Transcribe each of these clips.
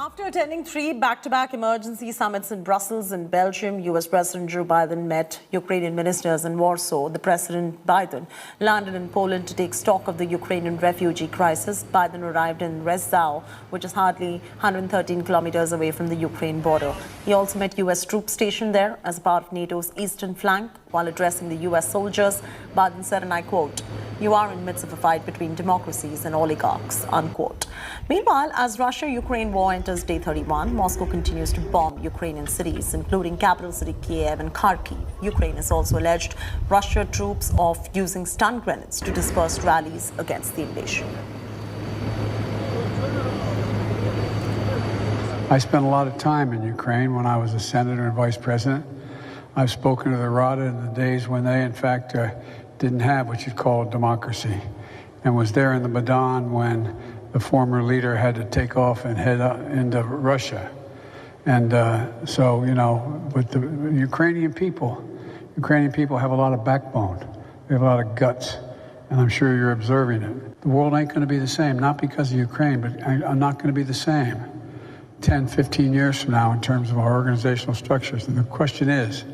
After attending 3 back-to-back emergency summits in Brussels and Belgium, U.S. President Joe Biden met Ukrainian ministers in Warsaw. The President Biden landed in Poland to take stock of the Ukrainian refugee crisis. Biden arrived in Rzeszów, which is hardly 113 kilometers away from the Ukraine border. He also met U.S. troops stationed there as part of NATO's eastern flank. While addressing the U.S. soldiers, Biden said, and I quote, "You are in the midst of a fight between democracies and oligarchs," unquote. Meanwhile, as Russia-Ukraine war enters day 31, Moscow continues to bomb Ukrainian cities, including capital city Kiev and Kharkiv. Ukraine has also alleged Russia troops of using stun grenades to disperse rallies against the invasion. I spent a lot of time in Ukraine when I was a senator and vice president. I've spoken to the Rada in the days when they, in fact, didn't have what you'd call a democracy, and was there in the Maidan when the former leader had to take off and head into Russia. And so, you know, but the Ukrainian people have a lot of backbone. They have a lot of guts, and I'm sure you're observing it. The world ain't going to be the same, not because of Ukraine, but I'm not going to be the same 10, 15 years from now in terms of our organizational structures. And the question is,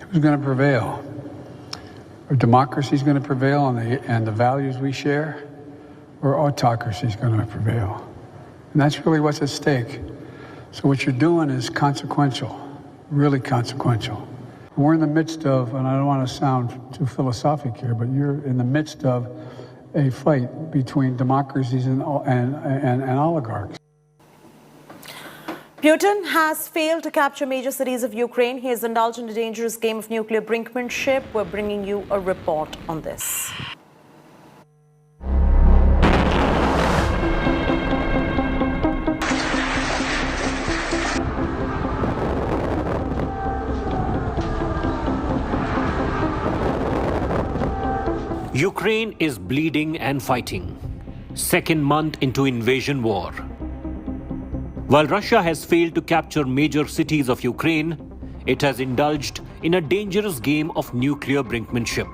who's going to prevail? Are democracies going to prevail and the values we share? Or autocracy is going to prevail? And that's really what's at stake. So what you're doing is consequential, really consequential. We're in the midst of, and I don't want to sound too philosophic here, but you're in the midst of a fight between democracies and oligarchs. Putin has failed to capture major cities of Ukraine. He has indulged in a dangerous game of nuclear brinkmanship. We're bringing you a report on this. Ukraine is bleeding and fighting, second month into invasion war. While Russia has failed to capture major cities of Ukraine, it has indulged in a dangerous game of nuclear brinkmanship.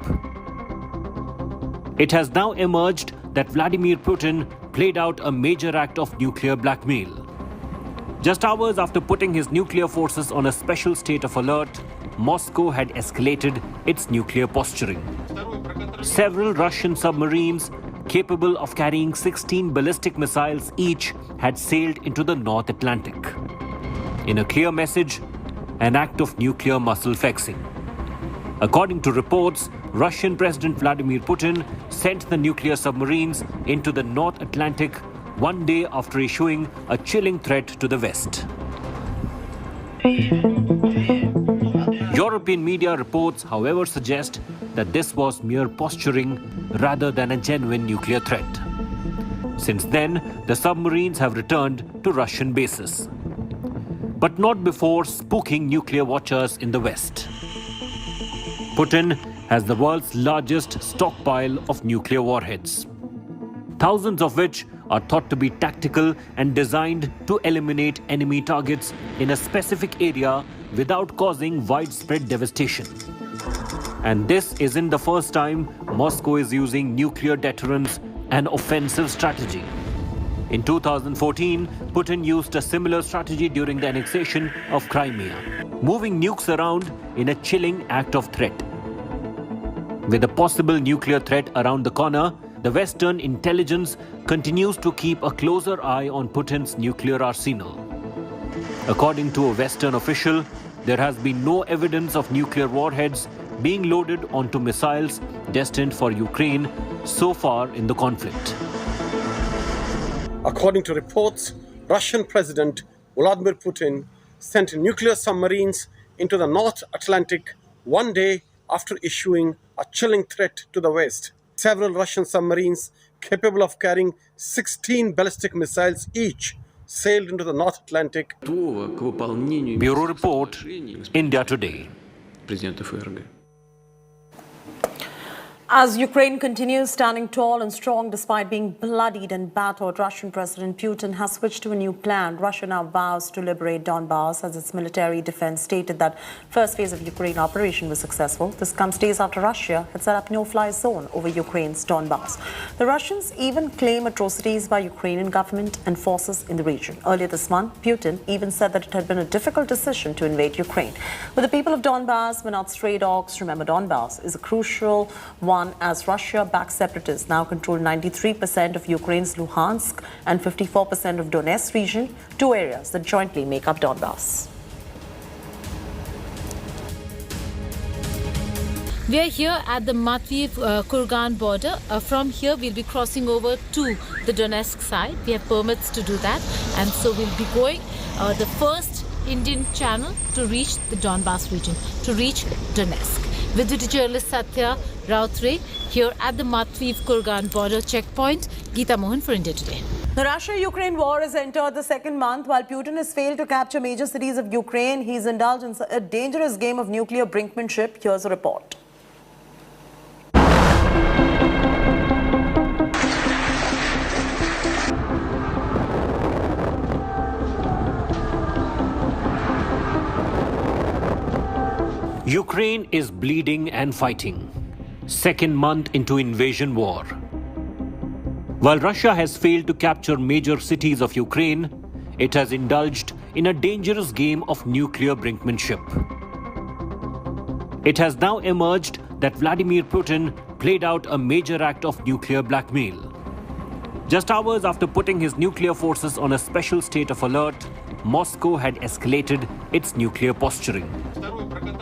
It has now emerged that Vladimir Putin played out a major act of nuclear blackmail. Just hours after putting his nuclear forces on a special state of alert, Moscow had escalated its nuclear posturing. Several Russian submarines capable of carrying 16 ballistic missiles each had sailed into the North Atlantic. In a clear message, an act of nuclear muscle flexing. According to reports, Russian President Vladimir Putin sent the nuclear submarines into the North Atlantic one day after issuing a chilling threat to the West. European media reports, however, suggest that this was mere posturing rather than a genuine nuclear threat. Since then, the submarines have returned to Russian bases. But not before spooking nuclear watchers in the West. Putin has the world's largest stockpile of nuclear warheads, thousands of which are thought to be tactical and designed to eliminate enemy targets in a specific area without causing widespread devastation. And this isn't the first time Moscow is using nuclear deterrence and offensive strategy. In 2014, Putin used a similar strategy during the annexation of Crimea, moving nukes around in a chilling act of threat. With a possible nuclear threat around the corner, the Western intelligence continues to keep a closer eye on Putin's nuclear arsenal. According to a Western official, there has been no evidence of nuclear warheads being loaded onto missiles destined for Ukraine so far in the conflict. According to reports, Russian President Vladimir Putin sent nuclear submarines into the North Atlantic one day after issuing a chilling threat to the West. Several Russian submarines capable of carrying 16 ballistic missiles each sailed into the North Atlantic. Bureau Report, India Today. As Ukraine continues standing tall and strong despite being bloodied and battered, Russian President Putin has switched to a new plan. Russia now vows to liberate Donbass as its military defense stated that first phase of Ukraine operation was successful. This comes days after Russia had set up no-fly zone over Ukraine's Donbass. The Russians even claim atrocities by Ukrainian government and forces in the region. Earlier this month, Putin even said that it had been a difficult decision to invade Ukraine. But the people of Donbass were not stray dogs. Remember, Donbass is a crucial one as Russia-backed separatists now control 93% of Ukraine's Luhansk and 54% of Donetsk region, two areas that jointly make up Donbass. We are here at the Matviv-Kurgan border. From here, we'll be crossing over to the Donetsk side. We have permits to do that. And so we'll be going the first Indian channel to reach the Donbass region, to reach Donetsk. With duty journalist Satya Rautre here at the Matviv-Kurgan border checkpoint. Geeta Mohan for India Today. The Russia-Ukraine war has entered the second month. While Putin has failed to capture major cities of Ukraine, he's indulged in a dangerous game of nuclear brinkmanship. Here's a report. Ukraine is bleeding and fighting. Second month into invasion war. While Russia has failed to capture major cities of Ukraine, it has indulged in a dangerous game of nuclear brinkmanship. It has now emerged that Vladimir Putin played out a major act of nuclear blackmail. Just hours after putting his nuclear forces on a special state of alert, Moscow had escalated its nuclear posturing.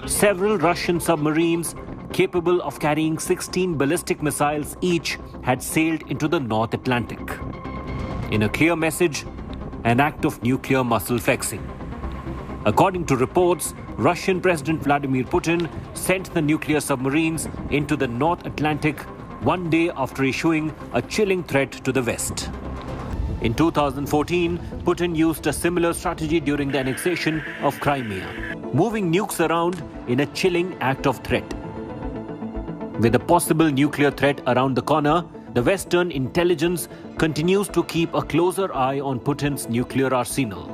Several Russian submarines capable of carrying 16 ballistic missiles each had sailed into the North Atlantic. In a clear message, an act of nuclear muscle flexing. According to reports, Russian President Vladimir Putin sent the nuclear submarines into the North Atlantic one day after issuing a chilling threat to the West. In 2014, Putin used a similar strategy during the annexation of Crimea, moving nukes around in a chilling act of threat. With a possible nuclear threat around the corner, the Western intelligence continues to keep a closer eye on Putin's nuclear arsenal.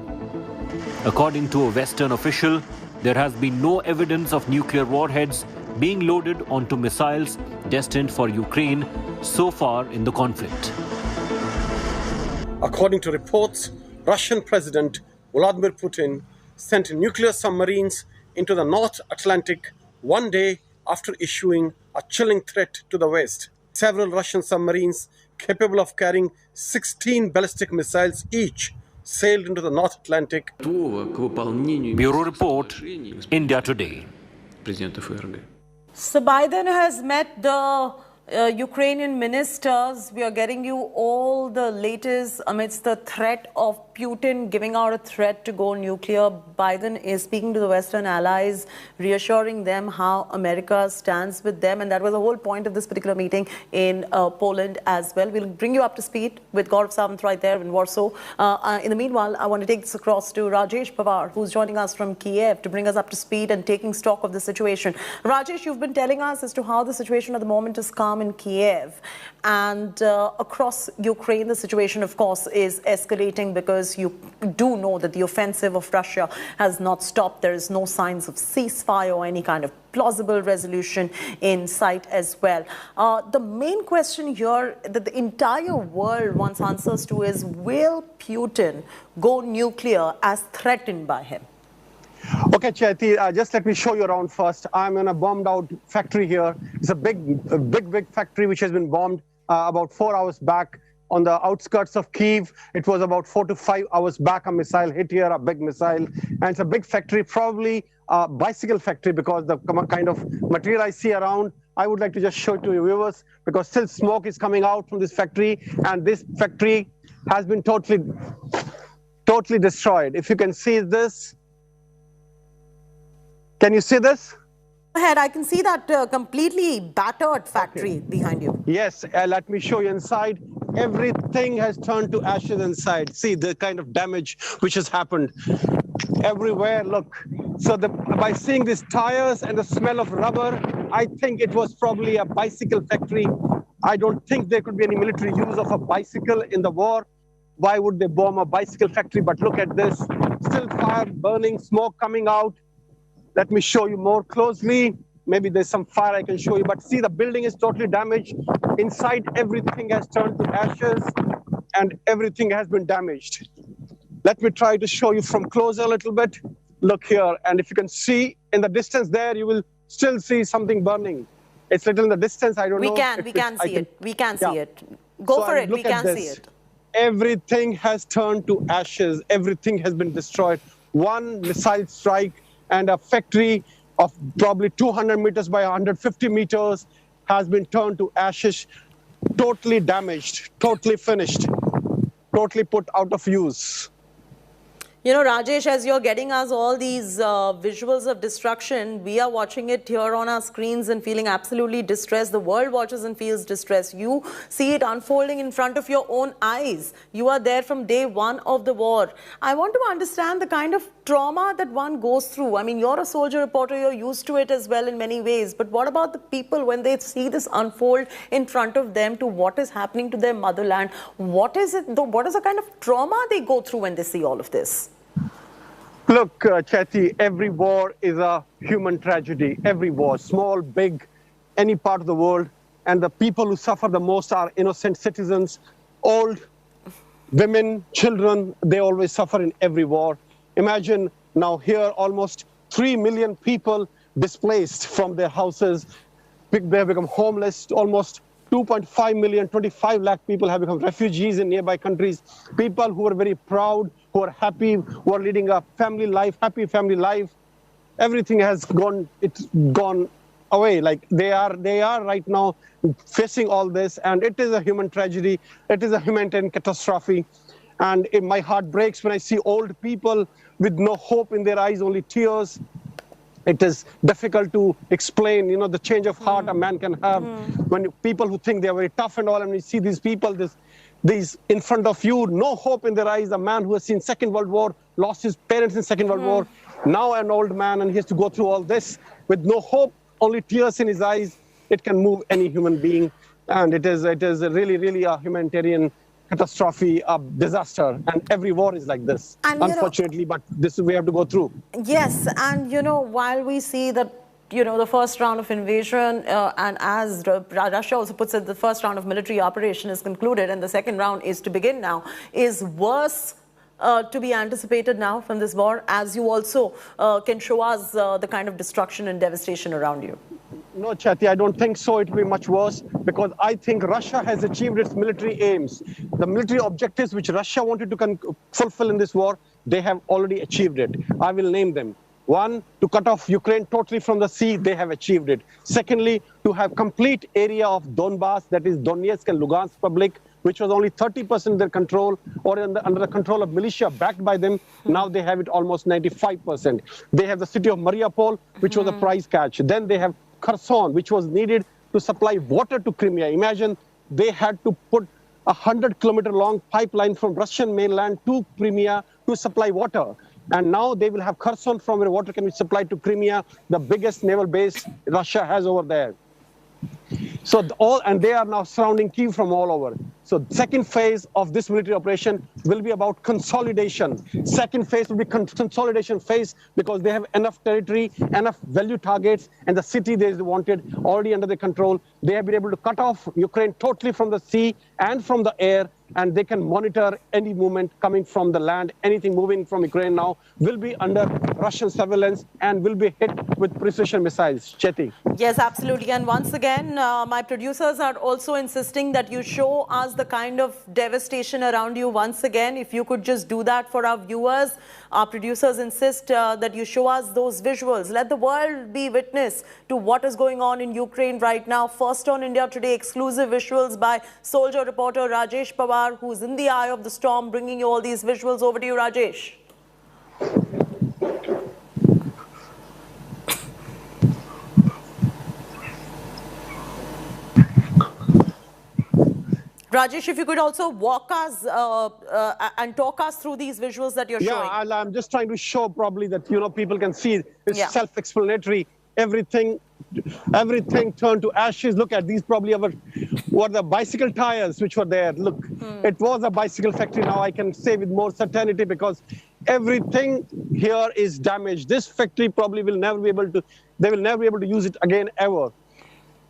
According to a Western official, there has been no evidence of nuclear warheads being loaded onto missiles destined for Ukraine so far in the conflict. According to reports, Russian President Vladimir Putin sent nuclear submarines into the North Atlantic one day after issuing a chilling threat to the West. Several Russian submarines capable of carrying 16 ballistic missiles each sailed into the North Atlantic. Bureau Report, India Today. So Biden has met the Ukrainian ministers. We are getting you all the latest amidst the threat of Putin giving out a threat to go nuclear. Biden is speaking to the Western allies, reassuring them how America stands with them. And that was the whole point of this particular meeting in Poland as well. We'll bring you up to speed with Gaurav Sawant right there in Warsaw. In the meanwhile, I want to take this across to Rajesh Pawar, who's joining us from Kiev to bring us up to speed and taking stock of the situation. Rajesh, you've been telling us as to how the situation at the moment is calm in Kiev. And across Ukraine, the situation, of course, is escalating because you do know that the offensive of Russia has not stopped. There is no signs of ceasefire or any kind of plausible resolution in sight as well. The main question here that the entire world wants answers to is, will Putin go nuclear as threatened by him? Okay, Chaiti, just let me show you around first. I'm in a bombed out factory here. It's a big factory which has been bombed about 4 hours back on the outskirts of Kyiv. It was about 4 to 5 hours back. A missile hit here, a big missile. And it's a big factory, probably a bicycle factory because the kind of material I see around. I would like to just show it to your viewers because still smoke is coming out from this factory. And this factory has been totally destroyed. If you can see this. Can you see this? Go ahead, I can see that completely battered factory behind you. Yes, let me show you inside. Everything has turned to ashes inside. See the kind of damage which has happened everywhere. Look, so by seeing these tires and the smell of rubber, I think it was probably a bicycle factory. I don't think there could be any military use of a bicycle in the war. Why would they bomb a bicycle factory? But look at this, still fire burning, smoke coming out. Let me show you more closely. Maybe there's some fire I can show you, but see, the building is totally damaged. Inside, everything has turned to ashes and everything has been damaged. Let me try to show you from closer a little bit. Look here, and if you can see in the distance there, you will still see something burning. It's little in the distance, I don't know. We can see it. We can see Yeah. it. Go So, for and it. We look at can see this. it. Everything has turned to ashes. Everything has been destroyed. One missile strike and a factory of probably 200 meters by 150 meters has been turned to ashes, totally damaged, totally finished, totally put out of use. You know, Rajesh, as you're getting us all these visuals of destruction, we are watching it here on our screens and feeling absolutely distressed. The world watches and feels distressed. You see it unfolding in front of your own eyes. You are there from day one of the war. I want to understand the kind of trauma that one goes through. I mean, you're a soldier reporter, you're used to it as well in many ways. But what about the people when they see this unfold in front of them to what is happening to their motherland? What is it? What is the kind of trauma they go through when they see all of this? Look, Chetty, every war is a human tragedy. Every war, small, big, any part of the world. And the people who suffer the most are innocent citizens, old, women, children. They always suffer in every war. Imagine now here almost 3 million people displaced from their houses. They have become homeless. Almost 2.5 million, 25 lakh people have become refugees in nearby countries. People who are very proud, who are happy, who are leading a family life, happy family life. Everything has gone, it's gone away. Like they are right now facing all this, and it is a human tragedy. It is a humanitarian catastrophe. And my heart breaks when I see old people with no hope in their eyes, only tears. It is difficult to explain, you know, the change of heart a man can have when people who think they are very tough and all, and you see these people, these in front of you, no hope in their eyes. A man who has seen Second World War, lost his parents in Second World War, now an old man, and he has to go through all this with no hope, only tears in his eyes. It can move any human being, and it is really, really a humanitarian catastrophe, a disaster, and every war is like this, and, unfortunately, but this we have to go through. Yes, and you know, while we see that, you know, the first round of invasion, and as Russia also puts it, the first round of military operation is concluded and the second round is to begin now, is worse to be anticipated now from this war, as you also can show us the kind of destruction and devastation around you? No, Chetty, I don't think so. It will be much worse because I think Russia has achieved its military aims. The military objectives which Russia wanted to fulfill in this war, they have already achieved it. I will name them. One, to cut off Ukraine totally from the sea, they have achieved it. Secondly, to have complete area of Donbass, that is Donetsk and Lugansk Republic, which was only 30% in their control or under the control of militia backed by them. Now they have it almost 95%. They have the city of Mariupol, which was a prize catch. Then they have Kherson, which was needed to supply water to Crimea. Imagine they had to put a 100-kilometer long pipeline from Russian mainland to Crimea to supply water. And now they will have Kherson, from where water can be supplied to Crimea, the biggest naval base Russia has over there. So and they are now surrounding Kyiv from all over. So second phase of this military operation will be about consolidation. Second phase will be consolidation phase because they have enough territory, enough value targets, and the city they wanted already under their control. They have been able to cut off Ukraine totally from the sea and from the air, and they can monitor any movement coming from the land. Anything moving from Ukraine now will be under Russian surveillance and will be hit with precision missiles. Chetty. Yes, absolutely. And once again, my producers are also insisting that you show us the kind of devastation around you once again. If you could just do that for our viewers. Our producers insist that you show us those visuals. Let the world be witness to what is going on in Ukraine right now. First on India Today, exclusive visuals by soldier reporter Rajesh Pawar, who's in the eye of the storm, bringing you all these visuals. Over to you, Rajesh. Rajesh, if you could also walk us and talk us through these visuals that you're showing. Yeah, I'm just trying to show probably that, you know, people can see it's self-explanatory. everything turned to ashes. Look at these, probably were the bicycle tires which were there. Look, it was a bicycle factory. Now I can say with more certainty because everything here is damaged. This factory probably will never be able to use it again ever.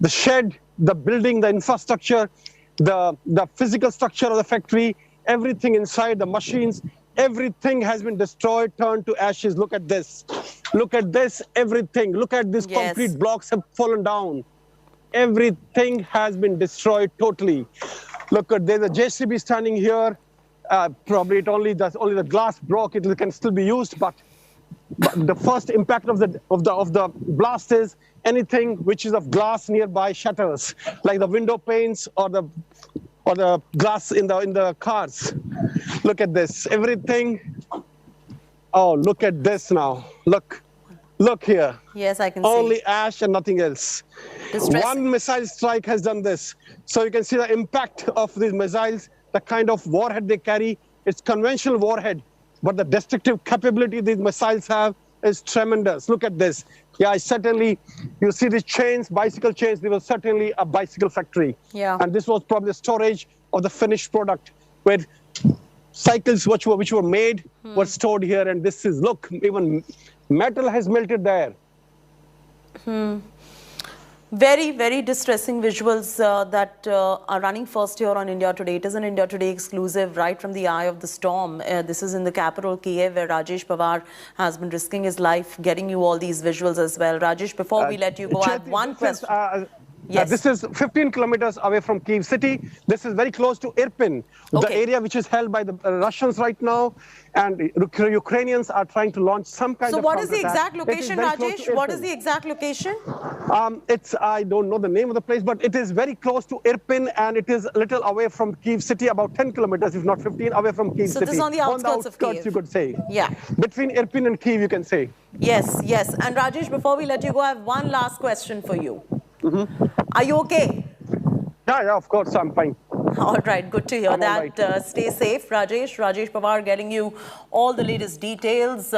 The shed, the building, the infrastructure, the physical structure of the factory, everything inside, the machines, everything has been destroyed, turned to ashes. Look at this. Look at this, everything. Look at these concrete blocks have fallen down. Everything has been destroyed totally. Look at, there's a JCB standing here. Probably only the glass broke. It can still be used, but the first impact of the blast is anything which is of glass nearby shatters, like the window panes or the glass in the cars. Look at this, everything. Oh, look at this now. Look here. Yes, I can Only see. ash and nothing else. Distressing. One missile strike has done this. So you can see the impact of these missiles, the kind of warhead they carry. It's conventional warhead, but the destructive capability these missiles have is tremendous. Look at this. Yeah, certainly, you see these chains, bicycle chains, they were certainly a bicycle factory. Yeah. And this was probably the storage of the finished product where cycles which were made were stored here. And this is, look, even metal has melted there. Very, very distressing visuals that are running first here on India Today. It is an India Today exclusive right from the eye of the storm. This is in the capital, Kiev, where Rajesh Pawar has been risking his life, getting you all these visuals as well. Rajesh, before we let you go, I have one question. Yes. This is 15 kilometers away from Kyiv city. This is very close to Irpin, the area which is held by the Russians right now. And Ukrainians are trying to launch some kind of So what is the counterattack. exact location, Rajesh? What is the exact location? I don't know the name of the place, but it is very close to Irpin, and it is a little away from Kyiv city, about 10 kilometers, if not 15, away from Kyiv city. So this is on the outskirts of Kyiv. You could say. Yeah. Between Irpin and Kyiv, you can say. Yes, yes. And Rajesh, before we let you go, I have one last question for you. Are you okay? Yeah, of course, I'm fine. All right, good to hear I'm that. all right. Stay safe, Rajesh. Rajesh Pawar getting you all the latest details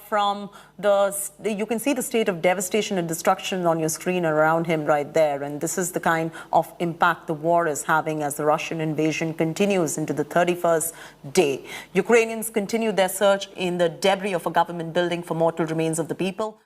from you can see the state of devastation and destruction on your screen around him right there. And this is the kind of impact the war is having as the Russian invasion continues into the 31st day. Ukrainians continue their search in the debris of a government building for mortal remains of the people.